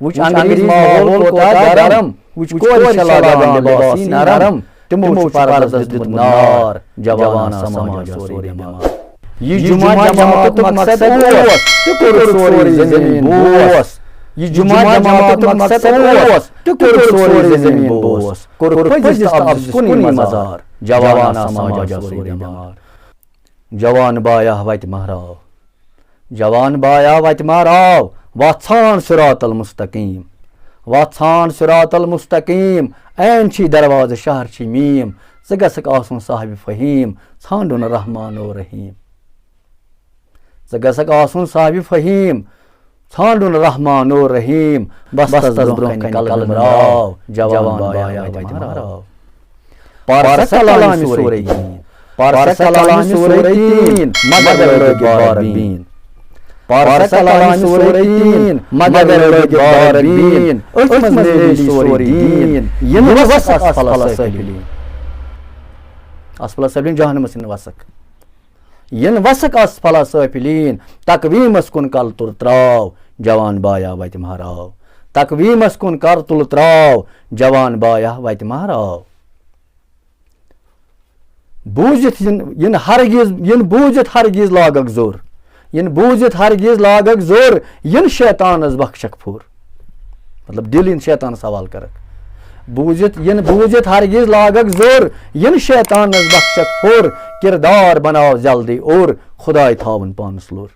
وٕچھ انگریز ماحول کوتاہ گرم وٕچھ کورِ چھےٚ لاگان لباسی نرم تِمو چھُ پردس دیُتمُت نار جوانہ سماجا سورُے بٮ۪مار یہ جمعہ جماعتُک مقصد اوس تہٕ کوٚرُکھ سورُے زمیٖن بوس یہ جمعہ جماعتُک مقصد اوس تہٕ کوٚرُکھ سورُے زمیٖن بوس کوٚرُکھ پٔزِس تہٕ افسوس کُنی مزار جوانہ سماجا سورُے بٮ۪مار جوان بایا وتہِ مہراو جوان بایا وتہِ مہراو وژھان صراط المستقیم وژھان صراط المستقیم عین چھی دروازٕ شہر چھی میٖم ژٕ گژھکھ آسُن صاحبِ فہیٖم ژھانڈُن رحمان و رحیٖم ژٕ گژھکھ آسُن صاحبِ فہیٖم ژھانڈُن رحمان و رحیٖم بس تس برونٛہہ کنہِ قلم راو جوان بایا وتہِ مہراو پارسا کلامہِ سورُے دیٖن پارسا کلامہِ سورُے دیٖن مگر لٲگِتھ بارٕ بیٖن پارسا کلامہِ سورُے دیٖن مگر لٲگِتھ بارٕ بیٖن أتھۍ منٛز نیری سورُے دیٖن یِنہٕ وسکھ اسفل سٲفلین اسفل سٲفلین جہنمس یِنہٕ وسکھ یِنہٕ وسکھ اسفل سٲفلین تقویٖمس کُن کل تُر تراو جوان بایا وتہِ مہراو تقویٖمس کُن کر تُل تراو جوان بایا وتہِ مہراو بوٗزِتھ یِنہٕ ہرگیز یِنہٕ بوٗزِتھ ہرگیز لاگکھ زوٚر یِنہٕ بوٗزِتھ ہرگیز لاگکھ زوٚر یِنہٕ شیطانس بخشکھ پھُر مطلب دِل یِنہٕ شیطانس سوال کرکھ یِنہٕ بوٗزِتھ ہرگیز لاگکھ زوٚر یِنہٕ شیطانس بخشکھ پھُر کِردار بناو جلدی اور خداے تھاوُن پانس لوٚر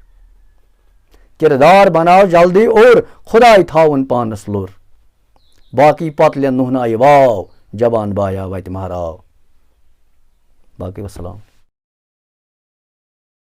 کِردار بناو جلدی اور خداے تھاوُن پانس لوٚر باقٕے پتلٮ۪ن نُہنایہِ واو جوان بایا وتہِ مہراو باقٕے وسلام